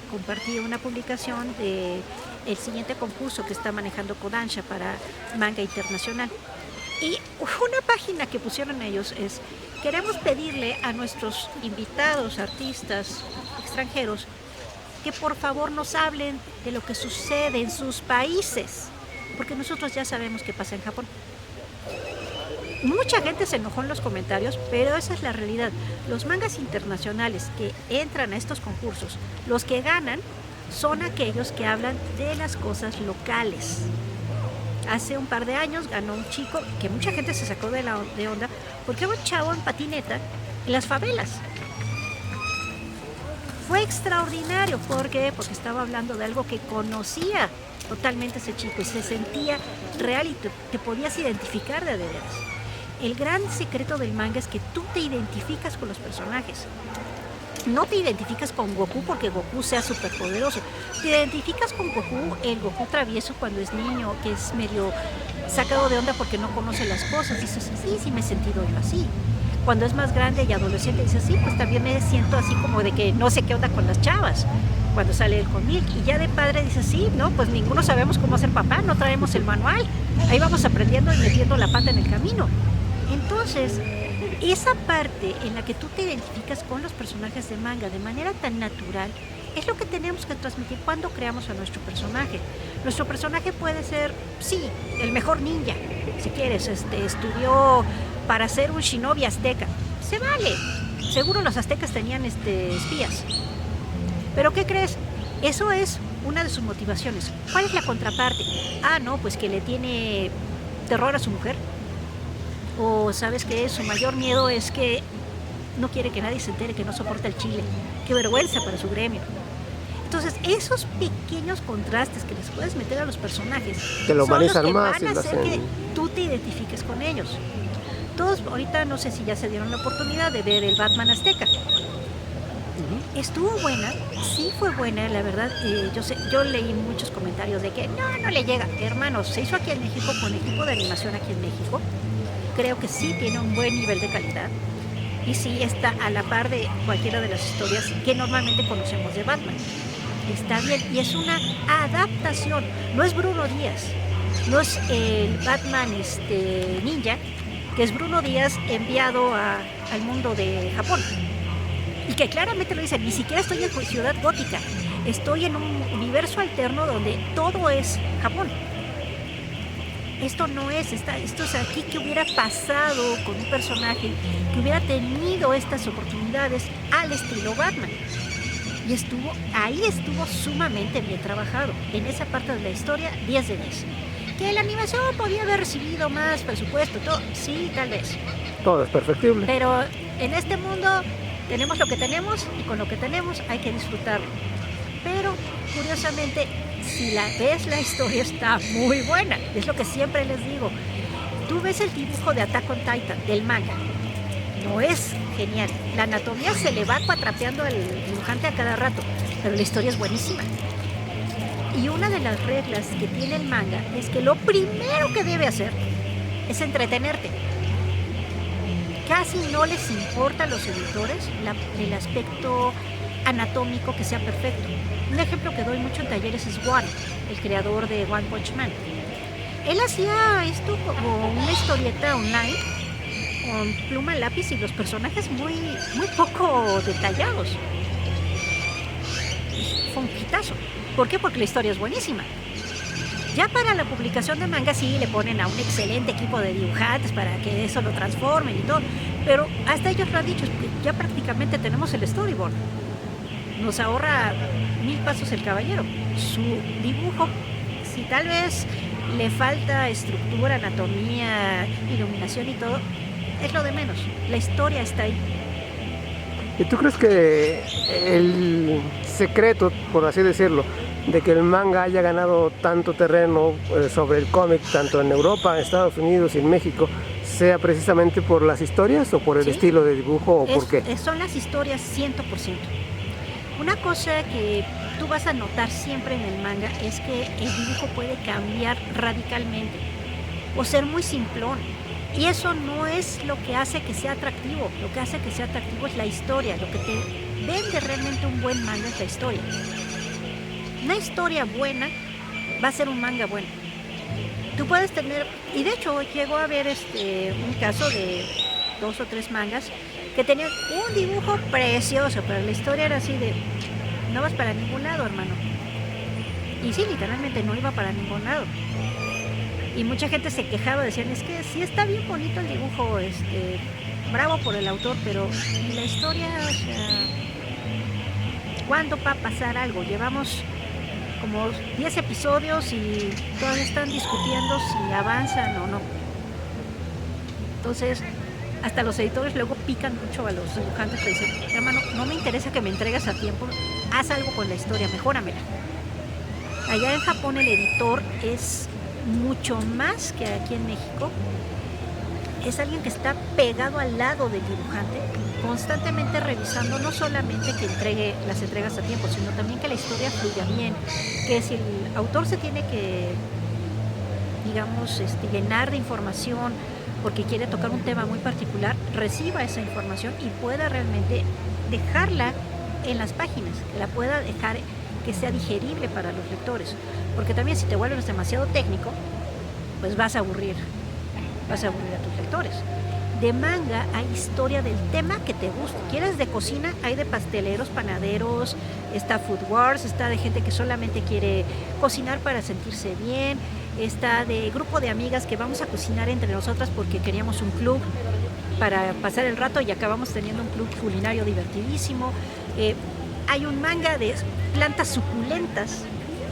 compartí una publicación de el siguiente concurso que está manejando Kodansha para manga internacional. Y una página que pusieron ellos es, queremos pedirle a nuestros invitados, artistas extranjeros, que por favor nos hablen de lo que sucede en sus países, porque nosotros ya sabemos qué pasa en Japón. Mucha gente se enojó en los comentarios, pero esa es la realidad. Los mangas internacionales que entran a estos concursos, los que ganan, son aquellos que hablan de las cosas locales. Hace un par de años ganó un chico que mucha gente se sacó de onda, porque era un chavo en patineta en las favelas. Fue extraordinario, ¿por qué? Porque estaba hablando de algo que conocía totalmente ese chico y se sentía real y te podías identificar de veras. El gran secreto del manga es que tú te identificas con los personajes. No te identificas con Goku porque Goku sea superpoderoso. Te identificas con Goku, el Goku travieso cuando es niño, que es medio sacado de onda porque no conoce las cosas. Dices, sí me he sentido yo así. Cuando es más grande y adolescente, dices, sí, pues también me siento así como de que no sé qué onda con las chavas. Cuando sale el con Milk. Y ya de padre dices, sí, no, pues ninguno sabemos cómo ser papá, no traemos el manual. Ahí vamos aprendiendo y metiendo la pata en el camino. Entonces, esa parte en la que tú te identificas con los personajes de manga de manera tan natural es lo que tenemos que transmitir cuando creamos a nuestro personaje. Nuestro personaje puede ser, sí, el mejor ninja, si quieres, estudió para ser un shinobi azteca. Se vale. Seguro los aztecas tenían espías. Pero ¿qué crees? Eso es una de sus motivaciones. ¿Cuál es la contraparte? Ah, no, pues que le tiene terror a su mujer. O sabes que su mayor miedo es que no quiere que nadie se entere que no soporta el chile. Qué vergüenza para su gremio. Entonces, esos pequeños contrastes que les puedes meter a los personajes que lo son los que más van a hacer que tú te identifiques con ellos. Todos, ahorita no sé si ya se dieron la oportunidad de ver el Batman Azteca. Estuvo buena, sí fue buena, la verdad. Yo leí muchos comentarios de que no le llega. Hermanos, se hizo aquí en México con equipo de animación aquí en México. Creo que sí tiene un buen nivel de calidad y sí está a la par de cualquiera de las historias que normalmente conocemos de Batman. Está bien y es una adaptación, no es Bruno Díaz, no es el Batman ninja, que es Bruno Díaz enviado al mundo de Japón y que claramente lo dice, ni siquiera estoy en Ciudad Gótica, estoy en un universo alterno donde todo es Japón. Esto no es, esto es aquí que hubiera pasado con un personaje que hubiera tenido estas oportunidades al estilo Batman. Y ahí estuvo sumamente bien trabajado. En esa parte de la historia, 10 de 10. Que la animación podía haber recibido más presupuesto, todo, sí, tal vez. Todo es perfectible. Pero en este mundo tenemos lo que tenemos y con lo que tenemos hay que disfrutarlo. Pero, curiosamente, si la ves, la historia está muy buena. Es lo que siempre les digo. Tú ves el dibujo de Attack on Titan, del manga. No es genial. La anatomía se le va cuatrapeando al dibujante a cada rato, pero la historia es buenísima. Y una de las reglas que tiene el manga es que lo primero que debe hacer es entretenerte. Casi no les importa a los editores el aspecto anatómico que sea perfecto. Un ejemplo que doy mucho en talleres es One, el creador de One Punch Man. Él hacía esto como una historieta online con pluma, lápiz y los personajes muy poco detallados. Fue un hitazo. ¿Por qué? Porque la historia es buenísima. Ya para la publicación de manga sí le ponen a un excelente equipo de dibujantes para que eso lo transformen y todo, pero hasta ellos lo han dicho, ya prácticamente tenemos el storyboard. Nos ahorra 1000 pasos el caballero. Su dibujo si tal vez le falta estructura, anatomía, iluminación y todo, es lo de menos. La historia está ahí. ¿Y tú crees que el secreto, por así decirlo, de que el manga haya ganado tanto terreno sobre el cómic, tanto en Europa, en Estados Unidos y en México, sea precisamente por las historias o por el estilo de dibujo o por qué? Son las historias 100%. Una cosa que tú vas a notar siempre en el manga es que el dibujo puede cambiar radicalmente o ser muy simplón. Y eso no es lo que hace que sea atractivo. Lo que hace que sea atractivo es la historia. Lo que te vende realmente un buen manga es la historia. Una historia buena va a ser un manga bueno. Tú puedes tener, y de hecho llegó a haber un caso de 2 o 3 mangas que tenían un dibujo precioso, pero la historia era así de, no vas para ningún lado, hermano. Y sí, literalmente no iba para ningún lado. Y mucha gente se quejaba, decían, es que sí está bien bonito el dibujo, bravo por el autor, pero ¿y la historia? O sea, ¿cuándo va a pasar algo? Llevamos como 10 episodios y todavía están discutiendo si avanzan o no. Entonces, hasta los editores luego pican mucho a los dibujantes y dicen, hermano, no me interesa que me entregues a tiempo, haz algo con la historia, mejóramela. Allá en Japón el editor es mucho más que aquí en México. Es alguien que está pegado al lado del dibujante, constantemente revisando no solamente que entregue las entregas a tiempo, sino también que la historia fluya bien, que si el autor se tiene que, digamos, llenar de información porque quiere tocar un tema muy particular, reciba esa información y pueda realmente dejarla en las páginas, que la pueda dejar que sea digerible para los lectores, porque también si te vuelves demasiado técnico, pues vas a aburrir a tus lectores. De manga hay historia del tema que te guste. ¿Quieres de cocina? Hay de pasteleros, panaderos, está Food Wars, está de gente que solamente quiere cocinar para sentirse bien, está de grupo de amigas que vamos a cocinar entre nosotras porque queríamos un club para pasar el rato y acabamos teniendo un club culinario divertidísimo. Hay un manga de plantas suculentas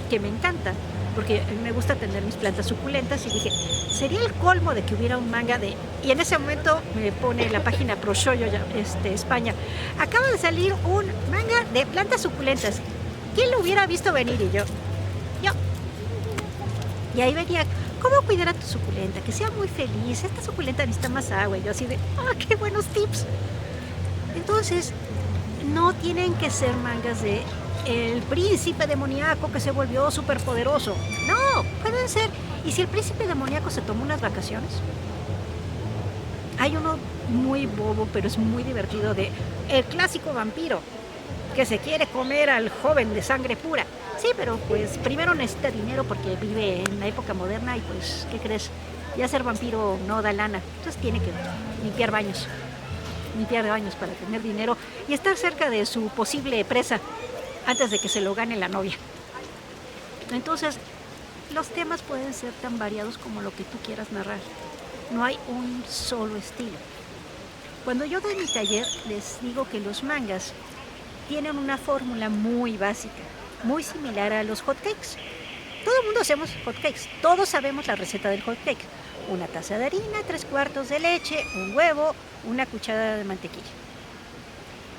que me encanta, porque me gusta tener mis plantas suculentas y dije, sería el colmo de que hubiera un manga de... Y en ese momento me pone la página ProShoyo España, acaba de salir un manga de plantas suculentas. ¿Quién lo hubiera visto venir? Y yo. Y ahí venía, ¿cómo cuidar a tu suculenta? Que sea muy feliz, esta suculenta necesita más agua. Y yo así de, qué buenos tips. Entonces, no tienen que ser mangas de el príncipe demoníaco que se volvió superpoderoso. No, pueden ser. ¿Y si el príncipe demoníaco se tomó unas vacaciones? Hay uno muy bobo, pero es muy divertido, de el clásico vampiro que se quiere comer al joven de sangre pura. Sí, pero pues primero necesita dinero porque vive en la época moderna y pues, ¿qué crees? Ya ser vampiro no da lana. Entonces tiene que limpiar baños para tener dinero y estar cerca de su posible presa antes de que se lo gane la novia. Entonces, los temas pueden ser tan variados como lo que tú quieras narrar. No hay un solo estilo. Cuando yo doy mi taller, les digo que los mangas tienen una fórmula muy básica, muy similar a los hotcakes. Todo el mundo hacemos hotcakes, todos sabemos la receta del hotcake. Una taza de harina, 3/4 de leche, un huevo, una cucharada de mantequilla.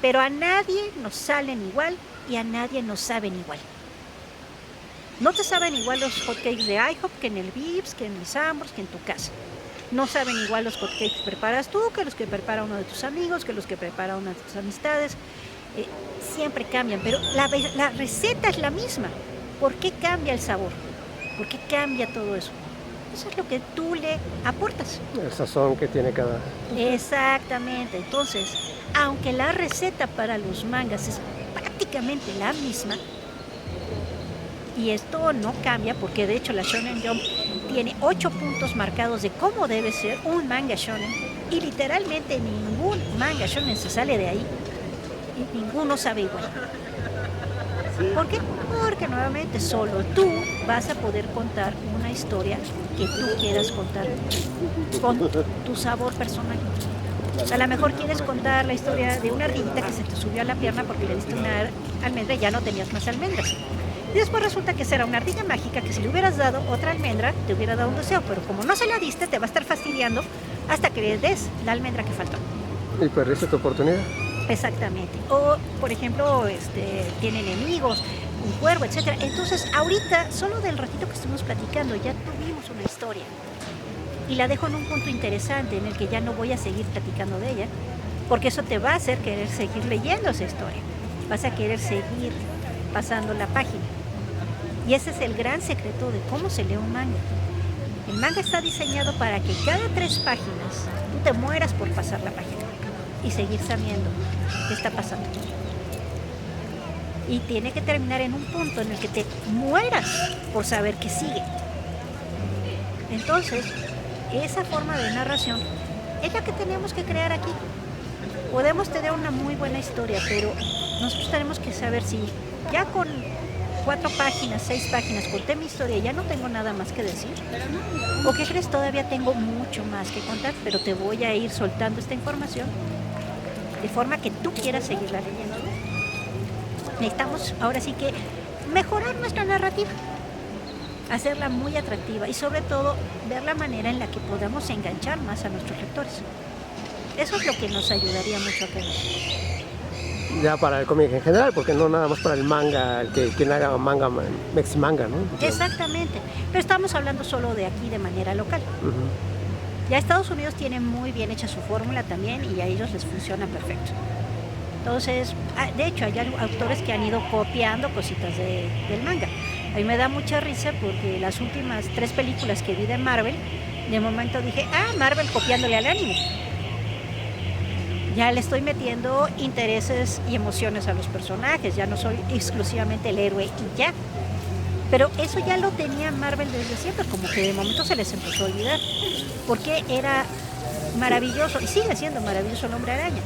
Pero a nadie nos salen igual y a nadie nos saben igual. No te saben igual los hotcakes de IHOP que en el Vips, que en el Sanborns, que en tu casa. No saben igual los hotcakes que preparas tú, que los que prepara uno de tus amigos, que los que prepara una de tus amistades. Siempre cambian, pero la receta es la misma. ¿Por qué cambia el sabor? ¿Por qué cambia todo eso? Eso es lo que tú le aportas. El sazón que tiene cada... Exactamente. Entonces, aunque la receta para los mangas es prácticamente la misma, y esto no cambia porque de hecho la Shonen Jump tiene 8 puntos marcados de cómo debe ser un manga shonen, y literalmente ningún manga shonen se sale de ahí y ninguno sabe igual. ¿Por qué? Porque nuevamente solo tú vas a poder contar una historia que tú quieras contar con tu sabor personal. A lo mejor quieres contar la historia de una ardillita que se te subió a la pierna porque le diste una almendra y ya no tenías más almendras. Y después resulta que será una ardilla mágica que si le hubieras dado otra almendra, te hubiera dado un deseo, pero como no se la diste, te va a estar fastidiando hasta que le des la almendra que faltó. Y perdiste tu oportunidad. Exactamente. O, por ejemplo, tiene enemigos, un cuervo, etcétera. Entonces, ahorita, solo del ratito que estuvimos platicando, ya tuvimos una historia. Y la dejo en un punto interesante en el que ya no voy a seguir platicando de ella, porque eso te va a hacer querer seguir leyendo esa historia. Vas a querer seguir pasando la página. Y ese es el gran secreto de cómo se lee un manga. El manga está diseñado para que cada 3 páginas tú te mueras por pasar la página y seguir sabiendo qué está pasando. Y tiene que terminar en un punto en el que te mueras por saber qué sigue. Entonces, esa forma de narración es la que tenemos que crear aquí. Podemos tener una muy buena historia, pero nosotros tenemos que saber si ya con 4 páginas, 6 páginas conté mi historia y ya no tengo nada más que decir. ¿O qué crees? Todavía tengo mucho más que contar, pero te voy a ir soltando esta información de forma que tú quieras seguirla leyendo. Necesitamos ahora sí que mejorar nuestra narrativa, hacerla muy atractiva y sobre todo ver la manera en la que podamos enganchar más a nuestros lectores. Eso es lo que nos ayudaría mucho a que Ya para el cómic en general, porque no nada más para el manga, quien haga manga, meximanga, ¿no? Exactamente, pero estamos hablando solo de aquí de manera local. Ya Estados Unidos tiene muy bien hecha su fórmula también y a ellos les funciona perfecto. Entonces, de hecho, hay autores que han ido copiando cositas del manga. A mí me da mucha risa porque las últimas 3 películas que vi de Marvel, de momento dije, Marvel copiándole al anime. Ya le estoy metiendo intereses y emociones a los personajes, ya no soy exclusivamente el héroe y ya. Pero eso ya lo tenía Marvel desde siempre, como que de momento se les empezó a olvidar. Porque era maravilloso, y sigue siendo maravilloso el Hombre Araña.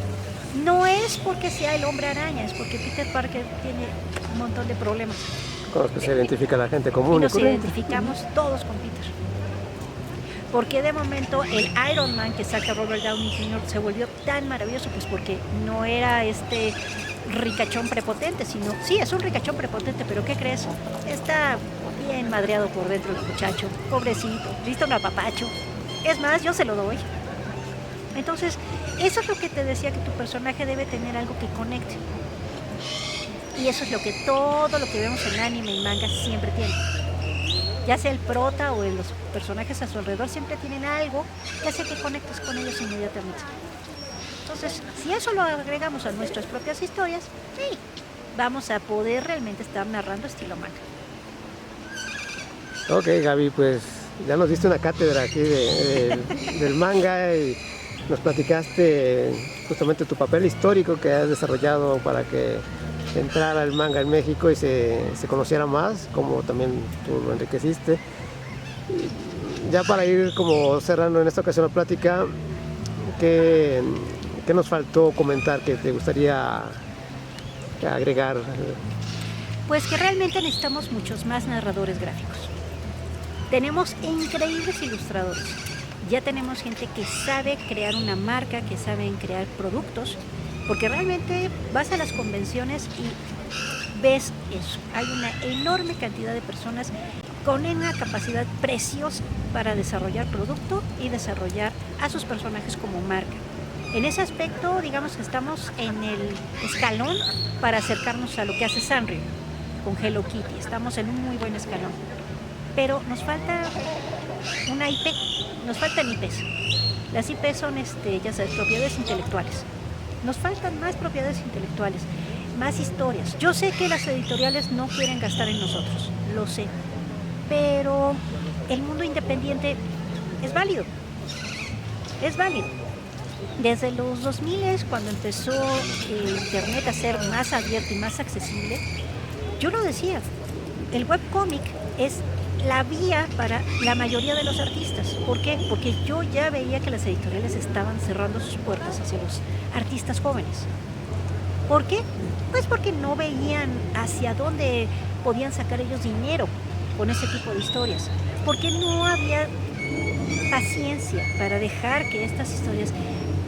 No es porque sea el Hombre Araña, es porque Peter Parker tiene un montón de problemas. Con los que se identifica la gente común. Y nos identificamos todos con Peter. ¿Por qué de momento el Iron Man que saca Robert Downey Jr. se volvió tan maravilloso? Pues porque no era este ricachón prepotente, sino, sí, es un ricachón prepotente, pero ¿qué crees? Está bien madreado por dentro el muchacho, pobrecito, listo un apapacho. Es más, yo se lo doy. Entonces, eso es lo que te decía, que tu personaje debe tener algo que conecte. Y eso es lo que todo lo que vemos en anime y manga siempre tiene. Ya sea el prota o los personajes a su alrededor, siempre tienen algo que hace que conectes con ellos inmediatamente. Entonces, si eso lo agregamos a nuestras propias historias, sí, vamos a poder realmente estar narrando estilo manga. Ok, Gaby, pues ya nos diste una cátedra aquí del manga y nos platicaste justamente tu papel histórico que has desarrollado para que entrara el manga en México y se conociera más, como también tú lo enriqueciste. Y ya para ir como cerrando en esta ocasión la plática, ¿qué nos faltó comentar que te gustaría agregar? Pues que realmente necesitamos muchos más narradores gráficos. Tenemos increíbles ilustradores. Ya tenemos gente que sabe crear una marca, que saben crear productos, porque realmente vas a las convenciones y ves eso. Hay una enorme cantidad de personas con una capacidad preciosa para desarrollar producto y desarrollar a sus personajes como marca. En ese aspecto, digamos que estamos en el escalón para acercarnos a lo que hace Sanrio con Hello Kitty. Estamos en un muy buen escalón. Pero nos falta una IP, nos faltan IPs. Las IPs son, ya sabes, propiedades intelectuales. Nos faltan más propiedades intelectuales, más historias. Yo sé que las editoriales no quieren gastar en nosotros, lo sé. Pero el mundo independiente es válido. Es válido. Desde los 2000, cuando empezó el Internet a ser más abierto y más accesible, yo lo decía, el webcómic es la vía para la mayoría de los artistas. ¿Por qué? Porque yo ya veía que las editoriales estaban cerrando sus puertas hacia los artistas jóvenes. ¿Por qué? Pues porque no veían hacia dónde podían sacar ellos dinero con ese tipo de historias. Porque no había paciencia para dejar que estas historias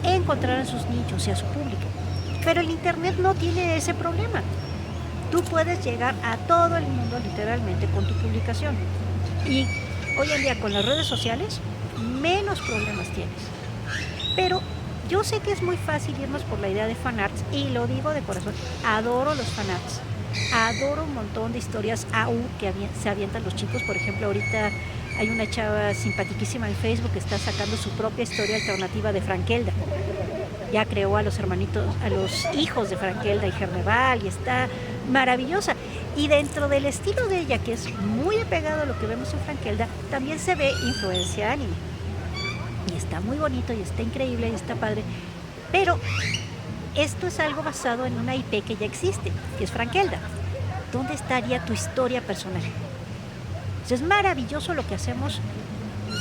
encontraran sus nichos y a su público. Pero el Internet no tiene ese problema. Tú puedes llegar a todo el mundo literalmente con tu publicación. Y hoy en día con las redes sociales, menos problemas tienes. Pero yo sé que es muy fácil irnos por la idea de fanarts y lo digo de corazón, adoro los fanarts. Adoro un montón de historias AU que se avientan los chicos. Por ejemplo, ahorita hay una chava simpaticísima en Facebook que está sacando su propia historia alternativa de Frankelda. Ya creó a los hermanitos, a los hijos de Frankelda y Gerneval, y está maravillosa. Y dentro del estilo de ella, que es muy apegado a lo que vemos en Frankelda, también se ve influencia anime. Y está muy bonito y está increíble y está padre. Pero esto es algo basado en una IP que ya existe, que es Frankelda. ¿Dónde estaría tu historia personal? Entonces, es maravilloso lo que hacemos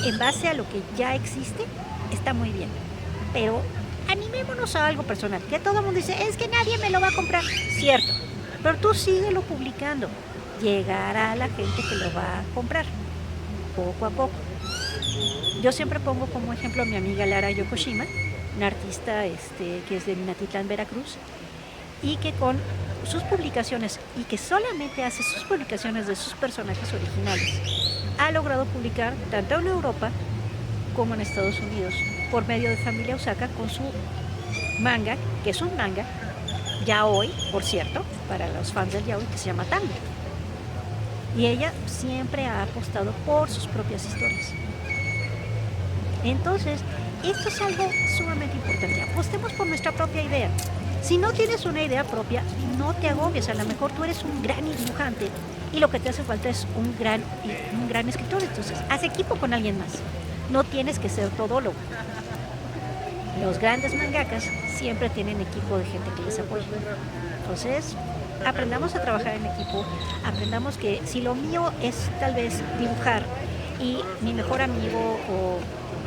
en base a lo que ya existe, está muy bien. Pero animémonos a algo personal, que todo el mundo dice, es que nadie me lo va a comprar. Cierto, pero tú síguelo publicando. Llegará la gente que lo va a comprar, poco a poco. Yo siempre pongo como ejemplo a mi amiga Lara Yokoshima, una artista que es de Minatitlán, Veracruz, y que con sus publicaciones, y que solamente hace sus publicaciones de sus personajes originales, ha logrado publicar tanto en Europa como en Estados Unidos, por medio de Familia Osaka, con su manga, que es un manga, yaoi, por cierto, para los fans del yaoi, que se llama Tango. Y ella siempre ha apostado por sus propias historias. Entonces, esto es algo sumamente importante. Apostemos por nuestra propia idea. Si no tienes una idea propia, no te agobies. A lo mejor tú eres un gran dibujante y lo que te hace falta es un gran escritor. Entonces, haz equipo con alguien más. No tienes que ser todólogo. Los grandes mangakas siempre tienen equipo de gente que les apoya. Entonces, aprendamos a trabajar en equipo. Aprendamos que si lo mío es tal vez dibujar y mi mejor amigo o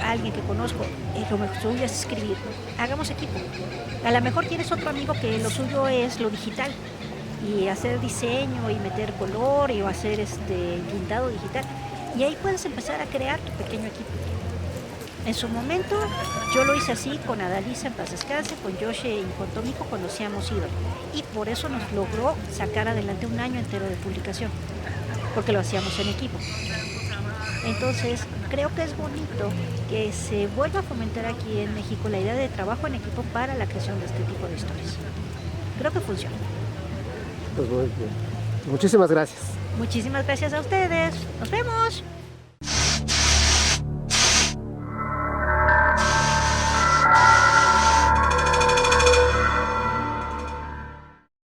alguien que conozco, lo suyo es escribir, hagamos equipo. A lo mejor tienes otro amigo que lo suyo es lo digital y hacer diseño y meter color y hacer pintado digital, y ahí puedes empezar a crear tu pequeño equipo. En su momento yo lo hice así con Adalisa, en paz descanse, con Yoshi y con Tomiko cuando hacíamos ídolo, y por eso nos logró sacar adelante un año entero de publicación, porque lo hacíamos en equipo. Entonces, creo que es bonito que se vuelva a fomentar aquí en México la idea de trabajo en equipo para la creación de este tipo de historias. Creo que funciona. Pues muy bien. Muchísimas gracias. Muchísimas gracias a ustedes. Nos vemos.